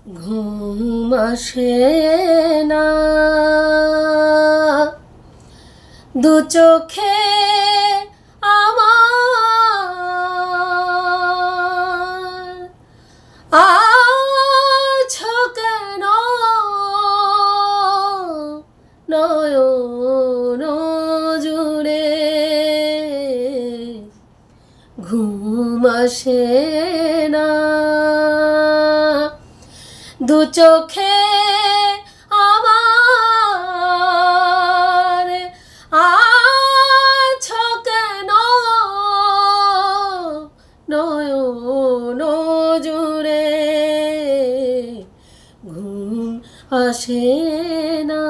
ঘুম আসে না দু চোখে আমার আছো কেন নয়ন জুড়ে ঘুম আসে না দু চোখে আমার আছো কেন নয়ন জুড়ে ঘুম আসে না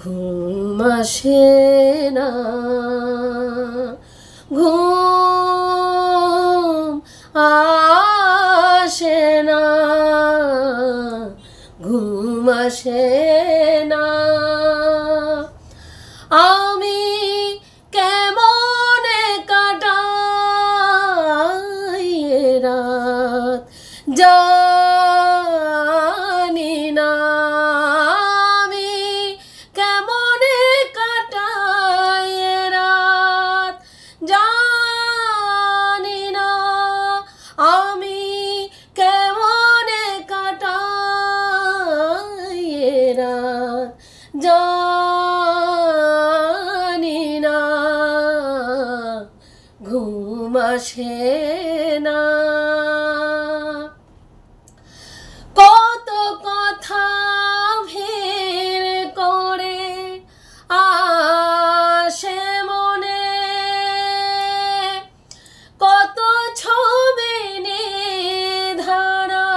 ঘুম আসে না ঘুম আসে না ঘুম আসে না আমি কেমনে কাটাই রাত জানি না আমি কেমনে কাটাই রাত জানি না আমি কেমনে কাটাই রাত জানি না ঘুম আসে না কত কথা ভিড় করে আসে মনে কত ছবি নিধারা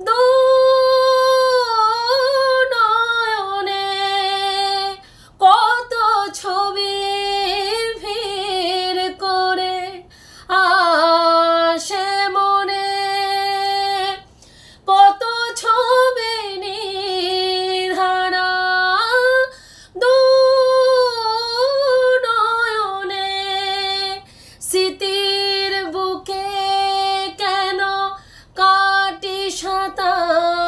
দু নয়নে কত ছবি ভিড় করে আসে মনে কত ছবি নিধারা দু নয়নে স্মৃতির বুকে কেন কাটি সাঁতার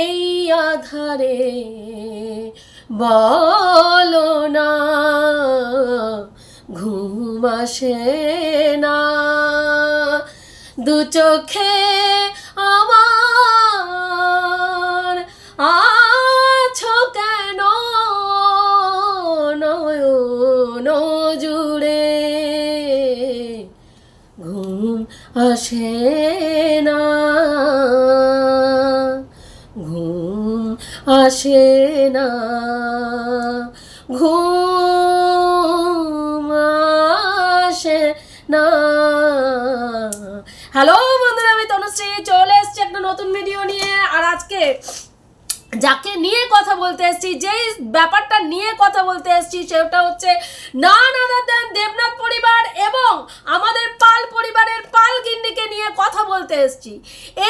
এই আধারে বলো না ঘুম আসে না দু চোখে আমার আছো কেন নয়ন জুড়ে ঘুম আসে না ঘুম আসে না ঘুম আসে না হ্যালো বন্ধুরা, আমি তনুশ্রী চলে এসেছি একটা নতুন ভিডিও নিয়ে। আর আজকে যাকে নিয়ে কথা বলতে এসেছি, যেই ব্যাপারটা নিয়ে কথা বলতে এসেছি, সেটা হচ্ছে নান আদার দ্যান দেবনাথ পরিবার এবং আমাদের পাল পরিবারের পাল গিন্নিকে নিয়ে কথা বলতে এসেছি।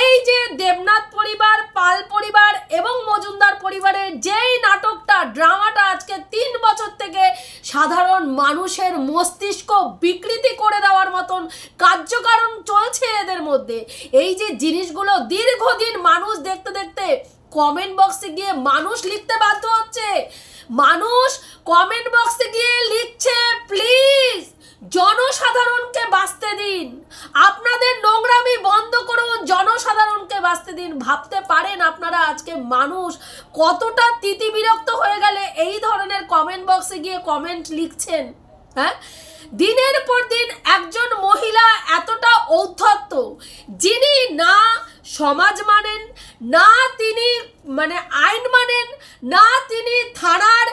এই যে দেবনাথ পরিবার, পাল পরিবার এবং মজুমদার পরিবারের যেই নাটকটা, ড্রামাটা আজকে 3 বছর থেকে সাধারণ মানুষের মস্তিষ্ক বিকৃতি করে দেওয়ার মতন কার্যকারণ চলছে এদের মধ্যে। এই যে জিনিসগুলো দীর্ঘদিন মানুষ দেখতে দেখতে কমেন্ট বক্সে গিয়ে মানুষ লিখতে বাধ্য হচ্ছে। মানুষ কমেন্ট বক্সে গিয়ে লিখছে, প্লিজ জনসাধারণকে বাঁচতে দিন, আপনাদের নোংরামি বন্ধ করুন, জনসাধারণকে বাঁচতে দিন। ভাবতে পারেন আপনারা আজকে মানুষ কতটা তিতিবিরক্ত হয়ে গেলে এই ধরনের কমেন্ট বক্সে গিয়ে কমেন্ট লিখছেন। হ্যাঁ, দিনের পর দিন একজন মহিলা এতটা ঔদ্ধত্য, যিনি না সমাজ মানেন, না তিনি মানে আইন মানেন, না তিনি থানার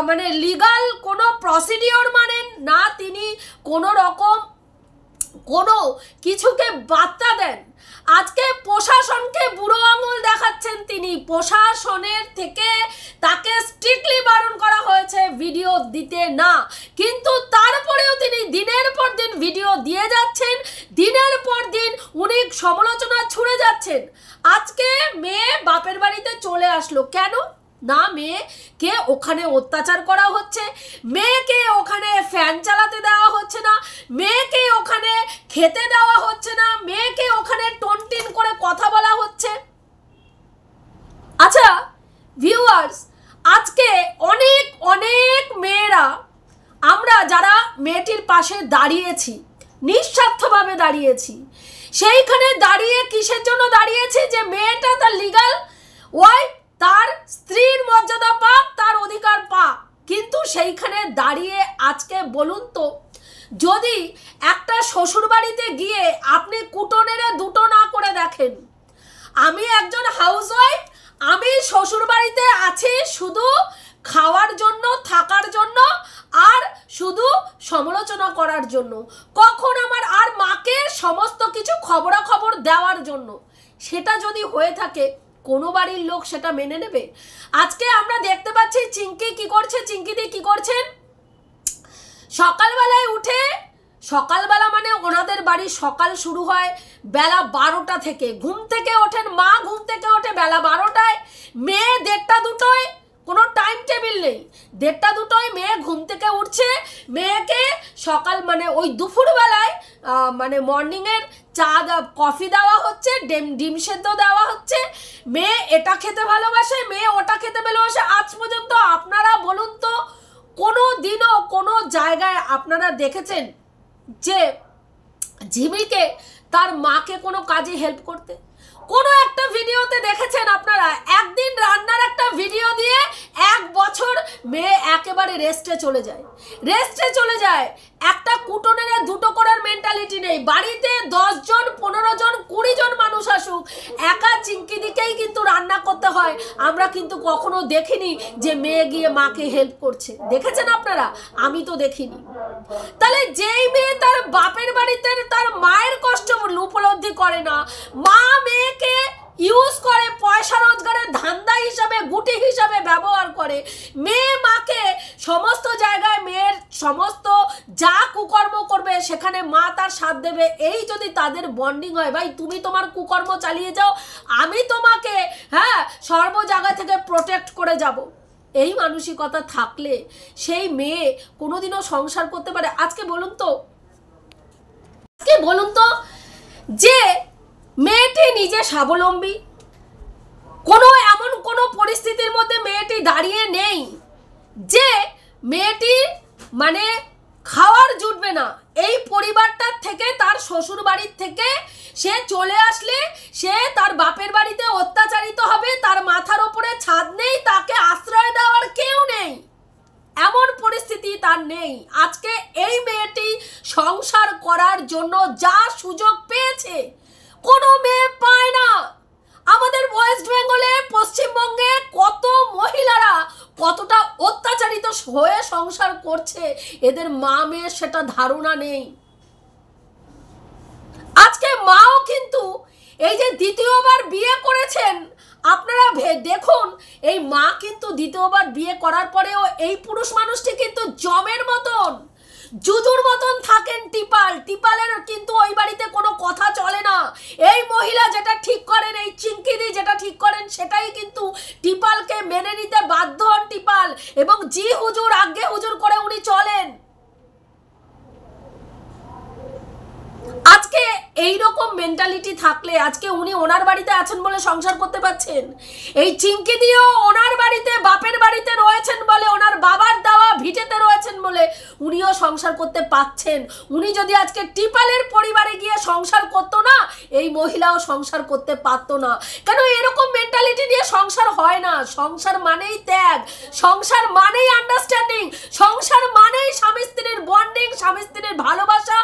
মানে লিগাল কোনো প্রসিডিওর মানেন, না তিনি কোনো রকম কোনো কিছুকে বার্তা দেন। আজকে প্রশাসনকে বুড়ো আঙুল দেখাচ্ছেন তিনি। প্রশাসনের থেকে তাকে স্ট্রিক্টলি বারণ করা হয়েছে ভিডিও দিতে না, কিন্তু তারপরেও তিনি দিনের পর দিন ভিডিও দিয়ে যাচ্ছেন, দিনের পর দিন উনি সমালোচনা ছুড়ে যাচ্ছেন। আজকে মেয়ে বাপের বাড়িতে চলে আসলো কেন? না মেয়েকে ওখানে অত্যাচার করা হচ্ছে, মেয়েকে ওখানে ফ্যান চালাতে দেওয়া হচ্ছে না, মেয়েকে ওখানে খেতে দেওয়া হচ্ছে না, মেয়েকে ওখানে টনটিন করে কথা বলা হচ্ছে। আচ্ছা ভিউয়ার্স, আজকে অনেক অনেক মেয়েরা আমরা যারা মেয়েটির পাশে দাঁড়িয়েছি, নিঃস্বার্থভাবে দাঁড়িয়েছি, সেইখানে দাঁড়িয়ে কিসের জন্য দাঁড়িয়েছি? যে মেয়েটা তার লিগাল ওয়াইফ, তার স্ত্রীর মর্যাদা পাক, তার অধিকার পাক। কিন্তু সেইখানে দাঁড়িয়ে আজকে বলুন তো, যদি একটা শ্বশুর বাড়িতে গিয়ে আপনি কুটোনেরে দুটো না করে দেখেন, আমি একজন হাউসওয়াইফ, আমি শ্বশুর বাড়িতে আছি শুধু খাওয়ার জন্য, থাকার জন্য, আর শুধু সমালোচনা করার জন্য, কখন আমার আর মাকে সমস্ত কিছু খবরাখবর দেওয়ার জন্য, সেটা যদি হয়ে থাকে কোনো বাড়ির লোক সেটা মেনে নেবে? আজকে আমরা দেখতে পাচ্ছি চিঙ্কি কি করছে, চিঙ্কিদি কি করছেন, সকালবেলায় উঠে, সকালবেলা মানে ওনাদের বাড়ির সকাল শুরু হয় বেলা 12টা থেকে, ঘুম থেকে ওঠেন মা, ঘুম থেকে ওঠে বেলা 12টায়, মেয়ে 1:30 2টায়, কোনো টাইম টেবিল নেই, 1:30 2টায় মেয়ে ঘুম থেকে উঠছে, মেয়েকে সকাল মানে ওই দুপুরবেলায় মানে মর্নিংয়ের চা কফি দেওয়া হচ্ছে, ডিম সেদ্ধ দেওয়া হচ্ছে, মেয়ে এটা খেতে ভালোবাসে, মেয়ে ওটা খেতে ভালোবাসে। আজ পর্যন্ত আপনারা বলুন তো কোনো দিনও কোনো জায়গায় আপনারা দেখেছেন যে ঝিমিকে তার মাকে কোনো কাজে হেল্প করতে? কোনো একটা ভিডিওতে দেখেছেন আপনারা? একদিন রান্নার একটা ভিডিও দিয়ে 1 বছর মেয়ে একেবারে রেস্টে চলে যায়, রেস্টে চলে যায়। একটা কুটনের দুটো করার মেন্টালিটি নেই। বাড়িতে 10 জন 15 জন 20 জন মানুষ আসুক, একা চিঙ্কিদিকেই কিন্তু রান্না করতে হয়। আমরা কিন্তু কখনো দেখিনি যে মেয়ে গিয়ে মাকে হেল্প করছে। দেখেছেন আপনারা? আমি তো দেখিনি। তাহলে যেই মেয়ে তার বাপের বাড়িতে তার মায়ের কষ্ট উপলব্ধি করে না, মা মেয়েকে ইউজ করে পয়সা রোজগারের ধান্দা হিসাবে, গুটি হিসাবে ব্যবহার করে, মেয়ে মাকে সমস্ত জায়গায় মেয়ের সমস্ত যা কুকর্ম করবে সেখানে মা তার সাথ দেবে। এই যদি তাদের বন্ডিং হয়, ভাই তুমি তোমার কুকর্ম চালিয়ে যাও, আমি তোমাকে সর্ব জায়গা থেকে প্রোটেক্ট করে যাব, এই মানসিকতা থাকলে সেই মেয়ে কোনোদিনও সংসার করতে পারে? আজকে বলুন তো যে মেয়েটি নিজে স্বাবলম্বী, কোনো এমন কোনো পরিস্থিতির মধ্যে মেয়েটি দাঁড়িয়ে নেই যে মেয়েটি মানে খাওয়ার জুটবে না, এই পরিবারটার থেকে, তার শ্বশুর বাড়ির থেকে সে চলে আসলে সে তার বাপের বাড়িতে অত্যাচারিত হবে, তার মাথার ওপরে ছাদ নেই, তাকে আশ্রয় দেওয়ার কেউ নেই, এমন পরিস্থিতি তার নেই। আজকে এই মেয়েটি সংসার করার জন্য যা সুযোগ পেয়েছে কোনো মেয়ে পায় না। আমাদের ওয়েস্ট বেঙ্গলে, পশ্চিমবঙ্গে কত মহিলারা কতটা অত্যাচারিত হয়ে সংসার করছে, এদের মা মেয়ের সেটা ধারণা নেই। আজকে মাও কিন্তু এই যে দ্বিতীয়বার বিয়ে করেছেন, আপনারা দেখুন এই মা কিন্তু দ্বিতীয়বার বিয়ে করার পরেও এই পুরুষ মানুষটি কিন্তু জমের মতন, জুজুর মতন থাকেন। টিপালের কিন্তু ওই বাড়িতে কোনো কথা চলে না। এই মহিলা যেটা ঠিক করেন, এই চিঙ্কিদি যেটা ঠিক করেন, সেটাই কিন্তু টিপালকে মেনে নিতে বাধ্য হন টিপাল, এবং জি হুজুর আজ্ঞে হুজুর করে উনি চলেন। আজকে এই রকম মেন্টালিটি থাকলে আজকে উনি ওনার বাড়িতে আছেন বলে সংসার করতে পারছেন। এই চিঙ্কিদিও ওনার বাড়িতে, বাপের বাড়িতে রয়েছেন বলে, ওনার বাবার দেওয়া ভিটেতে রয়েছেন বলে উনিও সংসার করতে পাচ্ছেন। উনি যদি আজকে টিপালের পরিবারে গিয়ে সংসার করতো না, এই মহিলাও সংসার করতে পারতো না। কেন এরকম মেন্টালিটি নিয়ে সংসার হয় না। সংসার মানেই ত্যাগ, সংসার মানেই আন্ডারস্ট্যান্ডিং, সংসার মানেই স্বামী স্ত্রীর বন্ডিং, স্বামী স্ত্রীর ভালোবাসা,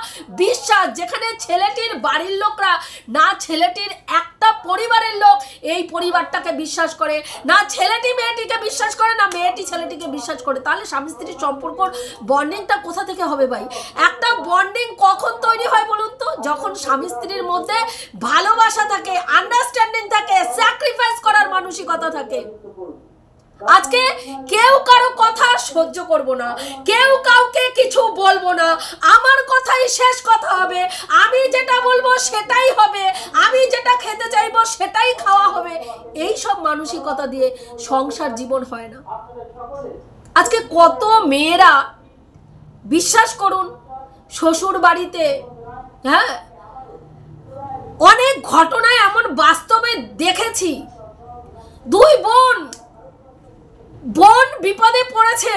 বিশ্বাস। যেখানে ছেলেটির বাড়ির লোকরা না, ছেলেটির একটা পরিবারের লোক এই পরিবারটাকে বিশ্বাস করে না, ছেলেটি মেয়েটিকে বিশ্বাস করে না, মেয়েটি ছেলেটিকে বিশ্বাস করে, তাহলে স্বামী স্ত্রীর সম্পর্কর বন্ডিংটা কোথা থেকে হবে ভাই? একটা বন্ডিং কখন তৈরি হয় বলুন তো? যখন স্বামী স্ত্রীর মধ্যে ভালোবাসা থাকে, আন্ডারস্ট্যান্ডিং থাকে, স্যাক্রিফাইস করার মানসিকতা থাকে। আজকে কেউ কারো কথা সহ্য করব না, কেউ কাউকে কিছু বলবো না, আমার কথাই শেষ কথা হবে, আমি যেটা বলবো সেটাই হবে, আমি যেটা খেতে চাইবো সেটাই খাওয়া হবে। এই সব মানসিকতা দিয়ে সংসার জীবন হয় না। আজকে কত মেয়েরা বিশ্বাস করুন শ্বশুর বাড়িতে হ্যাঁ, অনেক ঘটনায় এমন বাস্তবে দেখেছি, দুই বোন বিপদে পড়েছে,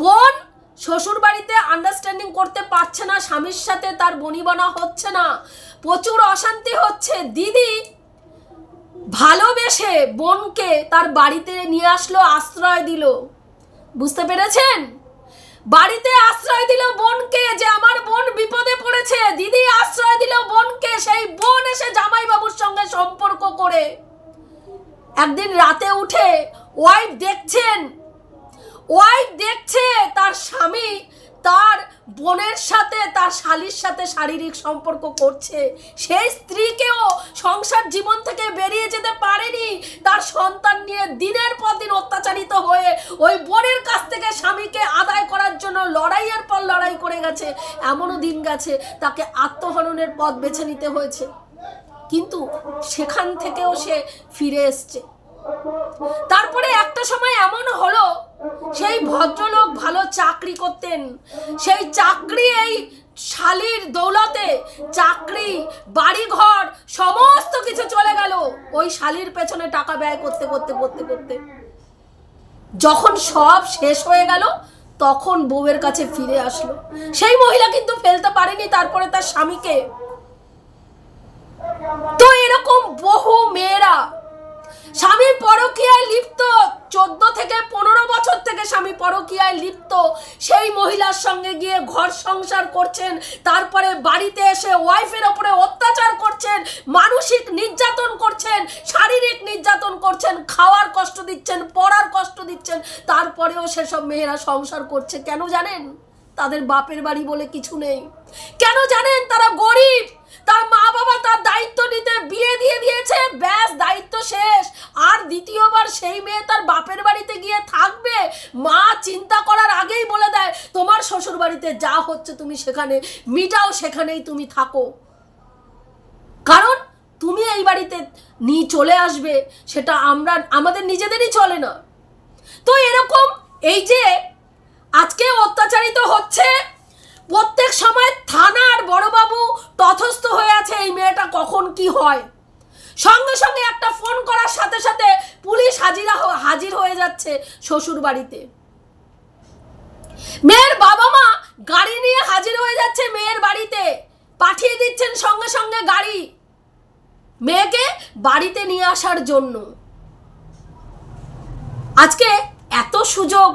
বোন শ্বশুর বাড়িতে আন্ডারস্ট্যান্ডিং করতে পারছে না, স্বামীর সাথে তার বনিবনা হচ্ছে না, প্রচুর অশান্তি হচ্ছে, দিদি ভালোবেসে বোনকে তার বাড়িতে নিয়ে আসলো, আশ্রয় দিল। বুঝতে পেরেছেন? বাড়িতে আশ্রয় দিল বোনকে, যে আমার বোন বিপদে পড়েছে, দিদি আশ্রয় দিল বোনকে। সেই বোন এসে জামাইবাবুর সঙ্গে সম্পর্ক করে একদিন রাতে উঠে ওয়াইফ দেখছে তার স্বামী তার বোনের সাথে, তার শালীর সাথে শারীরিক সম্পর্ক করছে। সেই স্ত্রীকেও সংসার জীবন থেকে বেরিয়ে যেতে পারেনি, তার সন্তান নিয়ে দিনের পর দিন অত্যাচারিত হয়ে ওই বোনের কাছ থেকে স্বামীকে আদায় করার জন্য লড়াইয়ের পর লড়াই করে গেছে। এমনও দিন গেছে তাকে আত্মহননের পথ বেছে নিতে হয়েছে, কিন্তু সেখান থেকেও সে ফিরে এসছে। তারপরে একটা সময় এমন হলো, সেই ভদ্রলোক ভালো চাকরি করতেন, সেই চাকরি এই শালীর দৌলতে, চাকরি বাড়িঘর সমস্ত কিছু চলে গেল ওই শালীর পেছনে টাকা ব্যয় করতে করতে করতে করতে। যখন সব শেষ হয়ে গেল তখন বউয়ের কাছে ফিরে আসলো। সেই মহিলা কিন্তু ফেলতে পারেনি তারপরে তার স্বামীকে। তো এরকম বহু মেয়েরা স্বামী পরকীয়ায় লিপ্ত, 14 থেকে 15 বছর থেকে স্বামী পরকীয়ায় লিপ্ত, সেই মহিলার সঙ্গে গিয়ে ঘর সংসার করছেন, তারপরে বাড়িতে এসে ওয়াইফের ওপরে অত্যাচার করছেন, মানসিক নির্যাতন করছেন, শারীরিক নির্যাতন করছেন, খাওয়ার কষ্ট দিচ্ছেন, পড়ার কষ্ট দিচ্ছেন, তারপরেও সেসব মেয়েরা সংসার করছে। কেন জানেন? তাদের বাপের বাড়ি বলে কিছু নেই। কেন জানেন? তারা গরিব, তার মা বাবা তার দায়িত্ব নিতে বিয়ে দিয়ে দিয়েছে, ব্যাস দায়িত্ব শেষ। আর দ্বিতীয়বার সেই মেয়ে তার বাপের বাড়িতে গিয়ে থাকবে? মা চিন্তা করার আগেই বলে দেয়, তোমার শ্বশুর বাড়িতে যা হচ্ছে তুমি সেখানে মিটাও, সেখানেই তুমি থাকো, কারণ তুমি এই বাড়িতে নিয়ে চলে আসবে, সেটা আমাদের নিজেদেরই চলে না। তো এরকম এই যে আজকে অত্যাচারিত হচ্ছে, প্রত্যেক সময় থানার বড়বাবু তথস্থ হয়ে আছে এই মেয়েটা কখন কি হয়। সঙ্গে সঙ্গে একটা ফোন করার সাথে সাথে পুলিশ হাজির হয়ে যাচ্ছে শ্বশুর বাড়িতে। মেয়ের বাবা মা গাড়ি নিয়ে হাজির হয়ে যাচ্ছে মেয়ের বাড়িতে, পাঠিয়ে দিচ্ছেন সঙ্গে সঙ্গে গাড়ি মেয়েকে বাড়িতে নিয়ে আসার জন্য। আজকে এত সুযোগ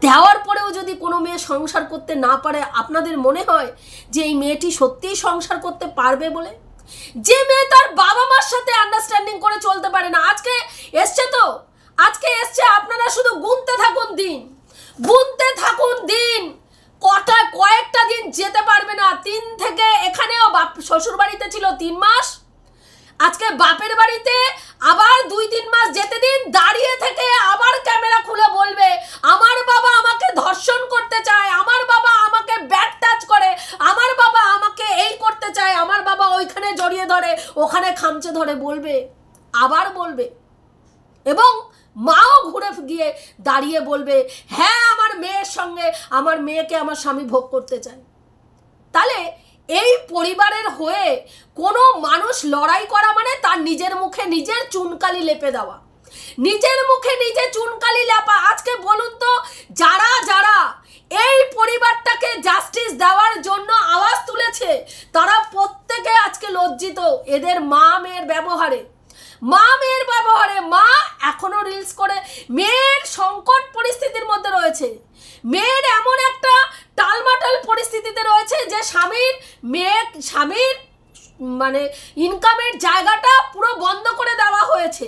দেওয়ার পরেও যদি কোনো মেয়ে সংসার করতে না পারে, আপনাদের মনে হয় যে এই মেয়েটি সত্যিই সংসার করতে পারবে বলে? যে মেয়ে তার বাবা মার সাথে আন্ডারস্ট্যান্ডিং করে চলতে পারে না, আজকে এসছে, আপনারা শুধু গুনতে থাকুন দিন, কয়েকটা দিন যেতে পারবে না। 3 থেকে এখানেও শ্বশুর বাড়িতে ছিল 3 মাস, আজকে বাপের বাড়িতে আবার 2-3 মাস যেতে দিন, দাঁড়িয়ে থেকে আবার ক্যামেরা খুলে বলবে আমার বাবা আমাকে ধর্ষণ করতে চায়, আমার বাবা আমাকে ব্যাড টাচ করে, আমার বাবা আমাকে এই করতে চায়, আমার বাবা ওইখানে জড়িয়ে ধরে, ওখানে খামচে ধরে, আবার বলবে। এবং মাও ঘুরে গিয়ে দাঁড়িয়ে বলবে, হ্যাঁ আমার মেয়েকে আমার স্বামী ভোগ করতে চায়। তাহলে এই পরিবারের হয়ে কোনো মানুষ লড়াই করা মানে তার নিজের মুখে নিজের চুনকালি লেপে দেওয়া, নিজের মুখে নিজে চুনকালি লেপা। আজকে বলুন তো, যারা এই পরিবারটাকে জাস্টিস দেওয়ার জন্য আওয়াজ তুলেছে, তারা প্রত্যেকে আজকে লজ্জিত এদের মা মেয়ের ব্যবহারে। মা এখনো রিলস করে, মেয়ের সংকট পরিস্থিতির মধ্যে রয়েছে, মেয়ের এমন একটা টালমাটাল পরিস্থিতিতে রয়েছে যে স্বামীর মানে ইনকামের জায়গাটা পুরো বন্ধ করে দেওয়া হয়েছে,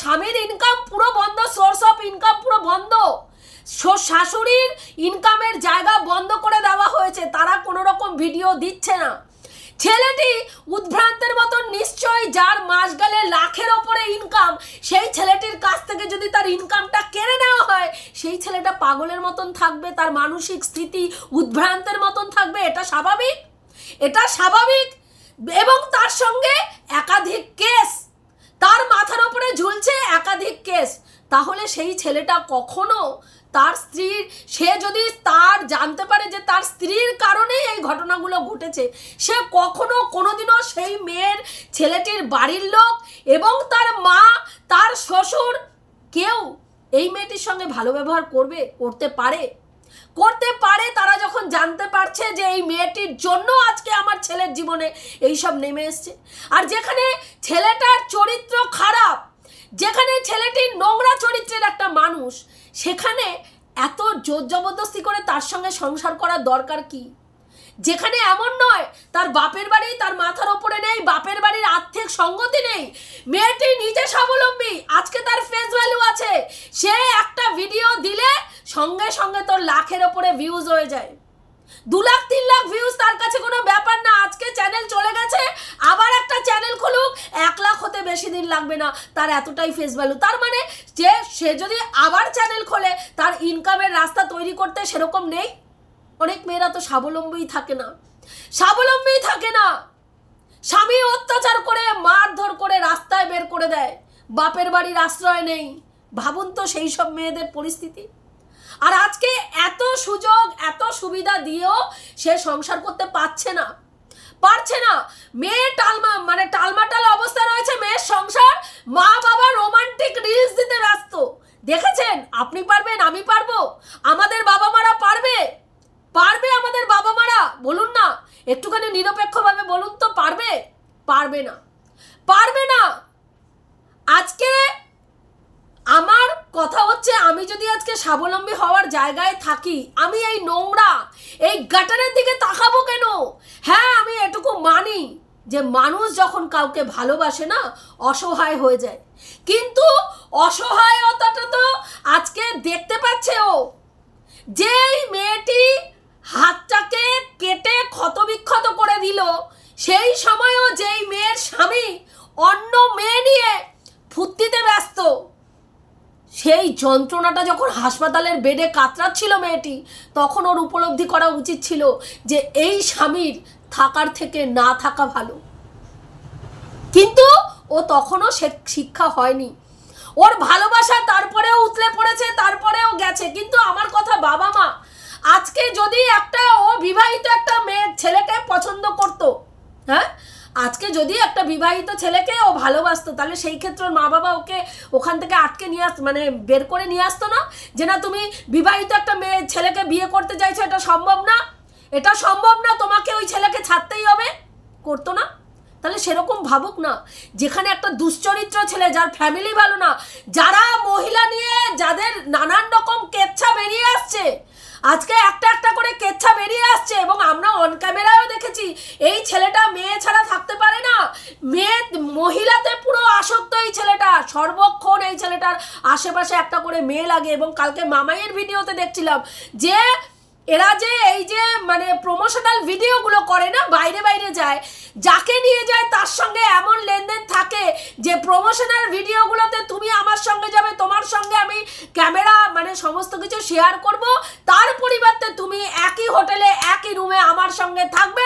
স্বামীর ইনকাম পুরো বন্ধ, সোর্স অফ ইনকাম পুরো বন্ধ, শাশুড়ির ইনকামের জায়গা বন্ধ করে দেওয়া হয়েছে, তারা কোনো রকম ভিডিও দিচ্ছে না। ছেলেটি উদ্ভ্রান্তের মতন, নিশ্চয়ই যার মাস গেলে লাখের ওপরে ইনকাম, সেই ছেলেটির কাছ থেকে যদি তার ইনকামটা কেড়ে নেওয়া হয়, সেই ছেলেটা পাগলের মতন থাকবে, তার মানসিক স্থিতি উদ্ভ্রান্তের মতন থাকবে। এটা স্বাভাবিক। এবং তার সঙ্গে একাধিক কেস, তার মাথার ওপরে ঝুলছে একাধিক কেস। তাহলে সেই ছেলেটা কখনো তার স্ত্রীর, সে যদি তার জানতে পারে যে তার স্ত্রীর কারণেই এই ঘটনাগুলো ঘটেছে, সে কখনো কোনোদিনও সেই মেয়ের, ছেলেটির বাড়ির লোক এবং তার মা, তার শ্বশুর, কেউ এই মেয়েটির সঙ্গে ভালো ব্যবহার করতে পারে তারা যখন জানতে পারছে যে এই মেয়েটির জন্য আজকে আমার ছেলের জীবনে এইসব নেমে এসছে। আর যেখানে ছেলেটার চরিত্র খারাপ, যেখানে ছেলেটি নোংরা চরিত্রের একটা মানুষ, সেখানে এত জোর জবরদস্তি করে তার সঙ্গে সংসার করার দরকার কি? যেখানে এমন নয় তার বাপের বাড়ি তার মাথার ওপরে নেই, বাপের বাড়ির আর্থিক সঙ্গতি নেই, মেয়েটি নিজে স্বাবলম্বী, আজকে তার ফেস ভ্যালু আছে, সে একটা ভিডিও দিলে সঙ্গে সঙ্গে তোর লাখের ওপরে ভিউজ হয়ে যায়, 2 লাখ 3 লাখ ভিউজ তার কাছে কোনো ব্যাপার না। আজকে চ্যানেল চলে গেছে, আবার একটা চ্যানেল খুলুক, 1 লাখ হতে বেশি দিন লাগবে না, তার এতটাই ফেস ভ্যালু। তার মানে যে সে যদি আবার চ্যানেল খোলে, তার ইনকামের রাস্তা তৈরি করতে সেরকম নেই। অনেক মেয়েরা তো স্বাবলম্বী থাকে না, স্বামী অত্যাচার করে মারধর করে রাস্তায় বের করে দেয়, বাপের বাড়ির আশ্রয় নেই। ভাবুন তো সেই সব মেয়েদের পরিস্থিতি। আর আজকে এত সুযোগ, এত সুবিধা দিয়েও সে সংসার করতে পারছে না। মেয়ে টালমাটাল অবস্থা রয়েছে মেয়ের সংসার, মা বাবা রোমান্টিক রিলস দিতে ব্যস্ত। দেখেছেন? আপনি পারবেন, আমি পারবো, আমাদের বাবা মারা পারবে আমাদের বাবা মারা? বলুন না, একটুখানি নিরপেক্ষভাবে বলুন তো, পারবে না। আজকে আমার কথা হচ্ছে, আমি যদি আজকে স্বাবলম্বী হওয়ার জায়গায় থাকি, আমি এই নোংরা, এই গাটারের দিকে তাকাবো কেন? হ্যাঁ, আমি এটুকু মানি যে মানুষ যখন কাউকে ভালোবাসে না, অসহায় হয়ে যায়, কিন্তু অসহায়তাটা তো আজকে দেখতে পাচ্ছে ও। যেই মেয়েটি হাতটাকে কেটে ক্ষতবিক্ষত করে দিল, সেই সময়ও যেই মেয়ের স্বামী অন্য মেয়ে নিয়ে ফুর্তিতে ব্যস্ত, সেই যন্ত্রণাটা যখন হাসপাতালের বেডে কাতরাচ্ছিল মেয়েটি, তখন ওর উপলব্ধি করা উচিত ছিল যে এই স্বামীর থাকার থেকে না থাকা ভালো। কিন্তু ও তখনও শিক্ষা হয়নি, ওর ভালোবাসা তারপরেও উতলে পড়েছে, তারপরেও গেছে। কিন্তু আমার কথা, বাবা মা আজকে যদি ও বিবাহিত একটা ছেলেকে পছন্দ করতো, হ্যাঁ, আজকে যদি একটা বিবাহিত ছেলেকে ও ভালোবাসতো, তাহলে সেই ক্ষেত্রে মা বাবা ওকে ওখান থেকে আটকে নিয়ে বের করে নিয়ে আসতো না, যে না তুমি বিবাহিত একটা ছেলেকে বিয়ে করতে চাইছো, এটা সম্ভব না, তোমাকে ওই ছেলেকে ছাড়তেই হবে, করতো না? তাহলে সেরকম ভাবুক না। যেখানে একটা দুশ্চরিত্র ছেলে, যার ফ্যামিলি ভালো না, যারা মহিলা নিয়ে যাদের নানান রকম কেচ্ছা বেরিয়ে আসছে, আজকে একটা করে কেচ্ছা বেরিয়ে আসছে, এবং আমরা অন ক্যামেরায়ও দেখেছি এই ছেলেটা মেয়ে ছাড়া থাকতে পারে না, মহিলাতে পুরো আসক্ত এই ছেলেটা, সর্বক্ষণ এই ছেলেটার আশেপাশে একটা করে মেয়ে লাগে। এবং কালকে মামাইয়ের ভিডিওতে দেখছিলাম যে এরা যে এই যে প্রমোশনাল ভিডিওগুলো করে না, বাইরে যায়, যাকে নিয়ে যায় তার সঙ্গে এমন লেনদেন থাকে যে প্রমোশনাল ভিডিওগুলোতে তুমি আমার সঙ্গে যাবে, তোমার সঙ্গে আমি ক্যামেরা সমস্ত কিছু শেয়ার করব, তার পরিবর্তে তুমি একই হোটেলে একই রুমে আমার সঙ্গে থাকবে।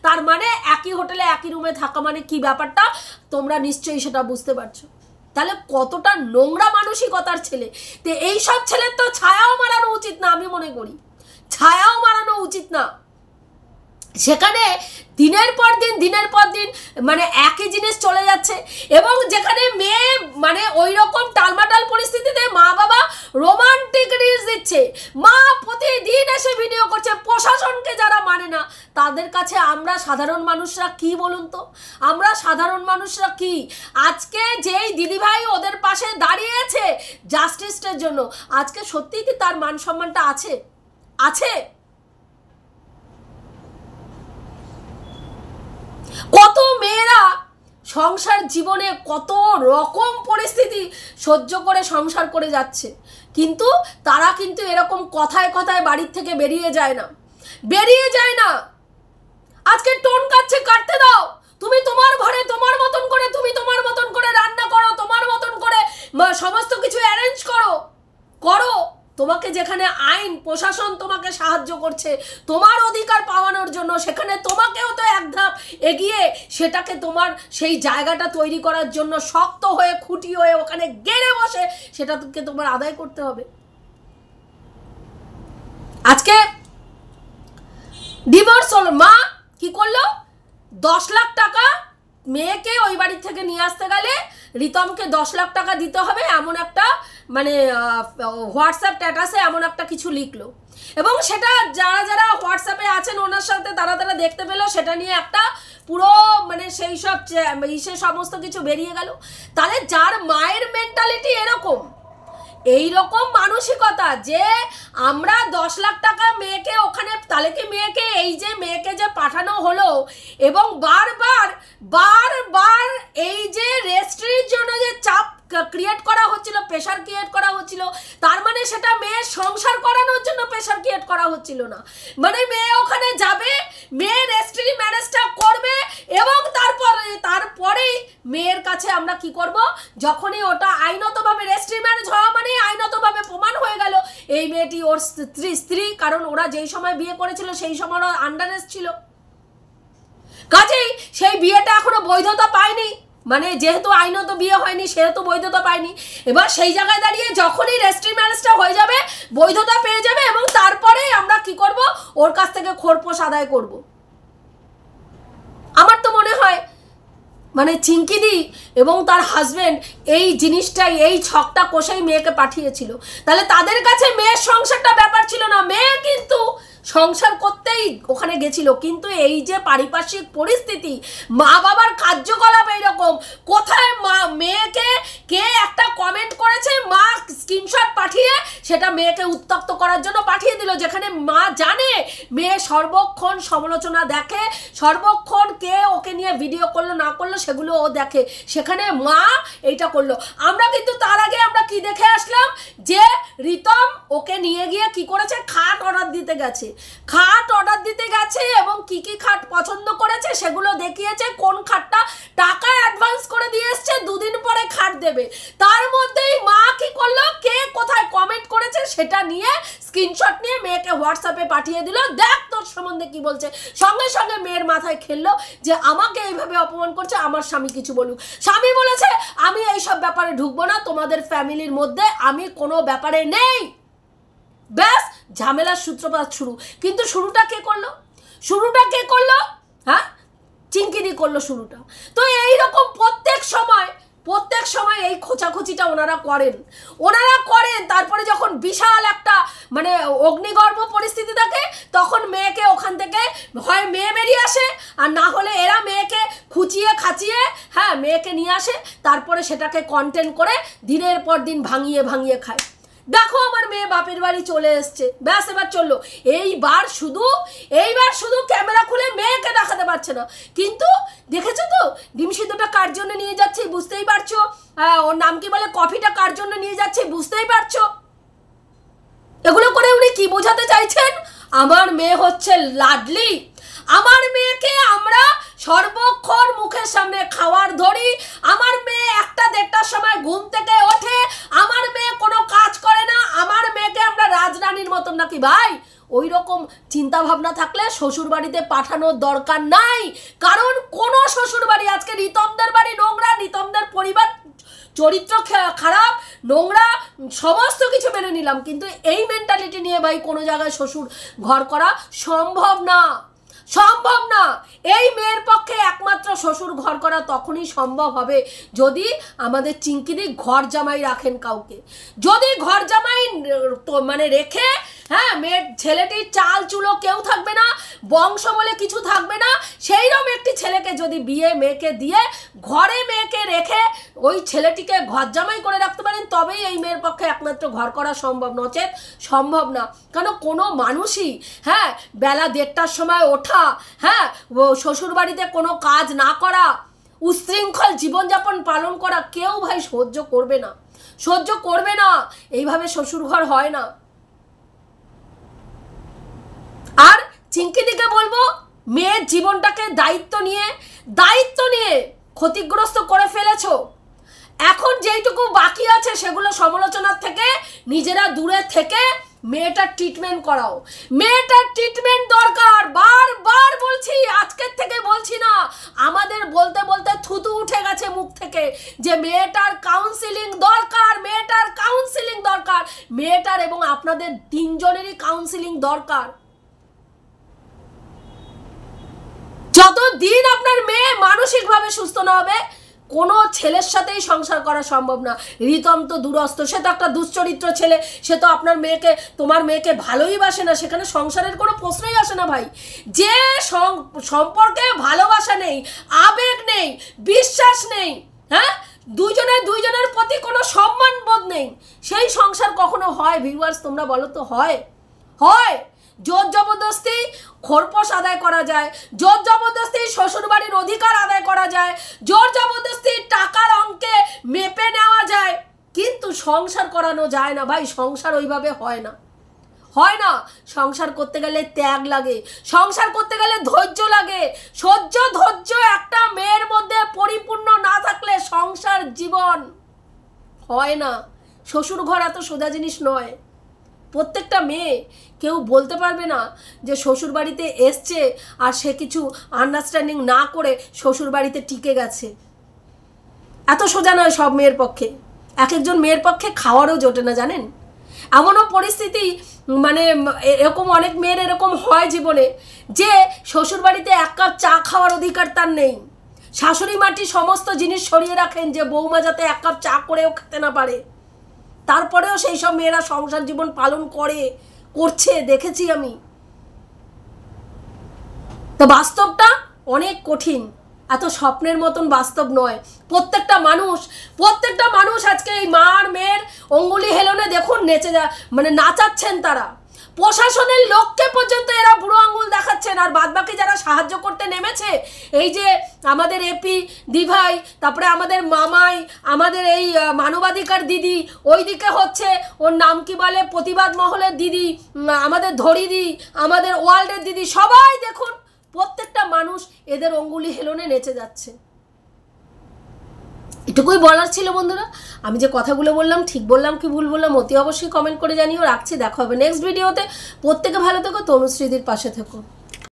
তার মানে একই হোটেলে একই রুমে থাকা মানে কি ব্যাপারটা তোমরা নিশ্চয়ই সেটা বুঝতে পারছো। তাহলে কতটা নোংরা মানসিকতার ছেলে। তো এইসব ছেলের তো ছায়াও মারানো উচিত না, আমি মনে করি ছায়াও মারানো উচিত না। সেখানে দিনের পর দিন একই জিনিস চলে যাচ্ছে, এবং যেখানে মেয়ে ওই রকম টালমাটাল পরিস্থিতিতে মা বাবা রোমান্টিক রিলস দিচ্ছে, মা প্রতিদিন এসে ভিডিও করছে, প্রশাসনকে যারা মানে না তাদের কাছে আমরা সাধারণ মানুষরা কি বলুন তো, কি আজকে যেই দিদিভাই ওদের পাশে দাঁড়িয়েছে জাস্টিসের জন্য, আজকে সত্যিই কি তার মান সম্মানটা আছে? কত মেয়েরা সংসার জীবনে কত রকম পরিস্থিতি সহ্য করে সংসার করে যাচ্ছে, কিন্তু তারা কিন্তু এরকম কথায় বাড়ির থেকে বেরিয়ে যায় না। আজকে টোন কাটতে দাও, তুমি তোমার ঘরে তোমার মতন করে রান্না করো, তোমার মতন করে সমস্ত কিছু অ্যারেঞ্জ করো। তোমাকে যেখানে আইন প্রশাসন তোমাকে সাহায্য করছে তোমার অধিকার পাওয়ানোর জন্য, সেখানে তোমাকেও তো এক ধাপ এগিয়ে সেটাকে তোমার সেই জায়গাটা তৈরি করার জন্য শক্ত হয়ে খুঁটি হয়ে ওখানে গেড়ে বসে সেটাকে তোমার আদায় করতে হবে। আজকে ডিভোর্স হলো, মা কি করলো, 10 লাখ টাকা মেয়েকে ওই বাড়ি থেকে নিয়ে আসতে গেলে রিতমকে 10 লাখ টাকা দিতে হবে এমন একটা মানে হোয়াটসঅ্যাপ স্ট্যাটাসে এমন একটা কিছু লিখলো, এবং সেটা যারা যারা হোয়াটসঅ্যাপে আছেন ওনার সাথে তারা তারা দেখতে পেলো, সেটা নিয়ে একটা পুরো মানে সেই সব সে সমস্ত কিছু বেরিয়ে গেল। তাহলে যার মায়ের মেন্টালিটি এরকম, এই রকম মানসিকতা যে আমরা 10 লাখ টাকা মেয়েকে ওখানে, তাহলে কি মেয়েকে এই যে মেয়েকে যে পাঠানো হলো এবং বারবার বারবার এই যে রেজিস্ট্রির জন্য যে চাপ ক্রিয়েট করা হচ্ছিল, প্রেশার ক্রিয়েট করা হচ্ছিল, তার মানে সেটা মেয়ের সংসার করানোর জন্য প্রেশার ক্রিয়েট করা হচ্ছিল না, মানে মেয়ে ওখানে যাবে, মেয়ে রেজিস্ট্রি ম্যারেজটা করবে এবং তারপরেই মেয়ের কাছে আমরা কি করব, যখনই ওটা আইনতভাবে রেজিস্ট্রি ম্যারেজ হওয়া মানে আইনতভাবে প্রমাণ হয়ে গেল এই মেয়েটি ওর স্ত্রী, কারণ ওরা যেই সময় বিয়ে করেছিল সেই সময় ওরা আন্ডারএজ ছিল, কাজেই সেই বিয়েটা এখনো বৈধতা পায়নি, মানে যেহেতু আইনত বিয়ে হয়নি সেহেতু বৈধতা পায়নি। এবার সেই জায়গায় দাঁড়িয়ে যখনই রেজিস্ট্রি ম্যারেজটা হয়ে যাবে বৈধতা পেয়ে যাবে এবং তারপরেই আমরা কি করব, ওর কাছ থেকে খোরপোশ আদায় করব। আমার তো মনে হয় মানে চিঙ্কিদি এবং তার হাজবেন্ড এই জিনিসটাই, এই ছকটা কষেই মেয়েকে পাঠিয়েছিল। তাহলে তাদের কাছে মেয়ের সংসারটা ব্যাপার ছিল না, মেয়ে কিন্তু সংসার করতেই ওখানে গেছিল, কিন্তু এই যে পারিপার্শ্বিক পরিস্থিতি, মা বাবার কার্যকলাপ এইরকম, কোথায় মা মেয়েকে কে একটা কমেন্ট করেছে, মা স্ক্রিনশট পাঠিয়ে সেটা মেয়েকে উত্তক্ত করার জন্য পাঠিয়ে দিল, যেখানে মা জানে মেয়ে সর্বক্ষণ সমালোচনা দেখে, সর্বক্ষণ কে ওকে নিয়ে ভিডিও করলো না করলো সেগুলো ও দেখে, সেখানে মা এইটা করলো। আমরা কিন্তু তার আগে আমরা কি দেখে আসলাম যে রিতম ওকে নিয়ে গিয়ে কি করেছে, খাট অর্ডার দিতে গেছে, এবং কি কি খাট পছন্দ করেছে সেগুলো দেখিয়েছে, কোন খাটটা টাকা অ্যাডভান্স করে দিয়ে এসছে, 2 দিন পরে খাট দেবে, তার মধ্যেই মা কি করলো, কে কোথায় কমেন্ট করেছে সেটা নিয়ে স্ক্রিনশট নিয়ে মেয়েকে হোয়াটসঅ্যাপে পাঠিয়ে দিল, দেখ তোর সম্বন্ধে কি বলছে। সঙ্গে সঙ্গে মেয়ের মাথায় খেললো যে আমাকে এইভাবে অপমান করছে, আমার স্বামী কিছু বলুক। স্বামী বলেছে আমি এইসব ব্যাপারে ঢুকবো না, তোমাদের ফ্যামিলির মধ্যে আমি কোনো ব্যাপারে নেই, ব্যাস ঝামেলার সূত্রপাত শুরু। কিন্তু শুরুটা কে করলো, হ্যাঁ চিঙ্কিদি করলো শুরুটা। তো এইরকম প্রত্যেক সময় এই খোঁচাখুচিটা ওনারা করেন। তারপরে যখন বিশাল একটা মানে অগ্নিগর্ভ পরিস্থিতি থাকে তখন মেয়েকে ওখান থেকে হয় মেয়ে বেরিয়ে আসে, আর না হলে এরা মেয়েকে খুঁচিয়ে খাচিয়ে হ্যাঁ মেয়েকে নিয়ে আসে, তারপরে সেটাকে কন্টেন্ট করে দিনের পর দিন ভাঙিয়ে খায়। দেখো আমার মেয়ে বাপের বাড়ি চলে এসছে, ব্যাস এবার চললো। এইবার শুধু ক্যামেরা খুলে মেয়েকে দেখাতে পারছে না, কিন্তু দেখেছো তো ডিম সিদ্ধটা কার জন্য নিয়ে যাচ্ছে বুঝতেই পারছো, ওর নাম কি বলে, কফিটা কার জন্য নিয়ে যাচ্ছে বুঝতেই পারছো। এগুলো করে উনি কি বোঝাতে চাইছেন, আমার মেয়ে হচ্ছে লাডলি, আমার মেয়েকে আমরা সর্বক্ষণ মুখের সামনে খাওয়ার ধরি, আমার মেয়ে 1টা-1:30টার সময় ঘুম থেকে ওঠে, আমার মেয়ে কোনো কাজ করে না, আমার মেয়েকে আমরা রাজরানীর মতন নাকি। ভাই ওই রকম চিন্তা ভাবনা থাকলে শ্বশুর বাড়িতে পাঠানোর দরকার নাই, কারণ কোনো শ্বশুর বাড়ি, আজকে রিতমদের বাড়ি নোংরা, রিতমদের পরিবার চরিত্র খারাপ নোংরা সমস্ত কিছু মেনে নিলাম, কিন্তু এই মেন্টালিটি নিয়ে ভাই কোনো জায়গায় শ্বশুর ঘর করা সম্ভব না। এই মেয়ের পক্ষে একমাত্র শ্বশুর ঘর করা তখনই সম্ভব হবে যদি আমাদের চিঙ্কিদি ঘর জামাই রাখেন কাউকে, যদি ঘর জামাই মানে রেখে হ্যাঁ মেয়ের ছেলেটির চাল চুলো কেউ থাকবে না, বংশ বলে কিছু থাকবে না, সেইরকম একটি ছেলেকে যদি মেয়েকে দিয়ে ঘরে মেয়েকে রেখে ওই ছেলেটিকে ঘর জামাই করে রাখতে পারেন, তবেই এই মেয়ের পক্ষে একমাত্র ঘর করা সম্ভব, নচেত সম্ভব না। কেন কোনো মানুষই হ্যাঁ বেলা 1:30টার সময় ওঠা, হ্যাঁ শ্বশুর বাড়িতে কোনো কাজ না করা, উশৃঙ্খল জীবনযাপন পালন করা কেউ ভাই সহ্য করবে না, এইভাবে শ্বশুর ঘর হয় না। আর চিঙ্কিদিকে বলবো মেয়ের জীবনটাকে দায়িত্ব নিয়ে ক্ষতিগ্রস্ত করে ফেলেছো, এখন যেইটুকু বাকি আছে সেগুলো সমালোচনার থেকে নিজেরা দূরে থেকে মেয়েটার ট্রিটমেন্ট করাও, মেয়েটার ট্রিটমেন্ট দরকার। বারবার বলছি, আজকের থেকে বলছি না, আমাদের বলতে বলতে থুতু উঠে গেছে মুখ থেকে যে মেয়েটার কাউন্সিলিং দরকার। দরকার, মেয়েটার এবং আপনাদের তিনজনেরই কাউন্সিলিং দরকার। যতদিন আপনার মেয়ে মানসিকভাবে সুস্থ না হবে কোনো ছেলের সাথেই সংসার করা সম্ভব না। রিতম তো দূরস্থ, সে তো একটা দুশ্চরিত্র ছেলে, সে তো আপনার মেয়েকে, তোমার মেয়েকে ভালোই বাসে না, সেখানে সংসারের কোনো প্রশ্নই আসে না ভাই। যে সম্পর্কে ভালোবাসা নেই, আবেগ নেই, বিশ্বাস নেই, হ্যাঁ, দুইজনের প্রতি কোনো সম্মান বোধ নেই, সেই সংসার কখনো হয় ভিউয়ার্স? তোমরা বলো তো হয়? হয়? জোর জবরদস্তি খোরপোশ আদায় করা যায়, জোর জবরদস্তি শ্বশুরবাড়ির অধিকার আদায় করা যায়, জোর জবরদস্তি টাকার অঙ্কে মেপে নেওয়া যায়, কিন্তু সংসার করানো যায় না ভাই। সংসার ওইভাবে হয় না, হয় না। সংসার করতে গেলে ত্যাগ লাগে, সংসার করতে গেলে ধৈর্য লাগে। সহ্য ধৈর্য একটা মেয়ের মধ্যে পরিপূর্ণ না থাকলে সংসার জীবন হয় না। শ্বশুর ঘর এত সোজা জিনিস নয়। প্রত্যেকটা মেয়ে কেউ বলতে পারবে না যে শ্বশুর বাড়িতে এসছে আর সে কিছু আন্ডারস্ট্যান্ডিং না করে শ্বশুর বাড়িতে টিকে গেছে। এত সোজা নয় সব মেয়ের পক্ষে। এক একজন মেয়ের পক্ষে খাওয়ারও জোটে না, জানেন? এমনও পরিস্থিতি, মানে এরকম অনেক মেয়ের এরকম হয় জীবনে যে শ্বশুর বাড়িতে এক কাপ চা খাওয়ার অধিকার তার নেই। শাশুড়ি মাটি সমস্ত জিনিস সরিয়ে রাখেন যে বৌমা যাতে এক কাপ চা করেও খেতে না পারে, তারপরেও সেই সব মেয়েরা সংসার জীবন পালন করছে, দেখেছি আমি। তো বাস্তবটা অনেক কঠিন, এত স্বপ্নের মতন বাস্তব নয়। প্রত্যেকটা মানুষ আজকে এই মার মেয়ের অঙ্গুলি হেলনে দেখুন নাচাচ্ছেন তারা। প্রশাসনের লোককে পর্যন্ত এরা বুড়ো আঙ্গুল দেখাচ্ছেন, আর বাদবাকি যারা সাহায্য করতে নেমেছে, এই যে আমাদের এপি দিভাই, তারপরে আমাদের মামাই, আমাদের এই মানবাধিকার দিদি, ওইদিকে হচ্ছে ওর নাম কি বলে, প্রতিবাদ মহলের দিদি, আমাদের ধরিদি, আমাদের ওয়ার্ল্ডের দিদি, সবাই দেখুন প্রত্যেকটা মানুষ এদের অঙ্গুলি হেলনে নেচে যাচ্ছে। এটুকুই বলার ছিল বন্ধুরা। আমি যে কথাগুলো বললাম ঠিক বললাম কি ভুল বললাম অতি অবশ্যই কমেন্ট করে জানিও। রাখছি, দেখা হবে নেক্সট ভিডিওতে। প্রত্যেকে ভালো থেকো, তনুশ্রীদির পাশে থেকো।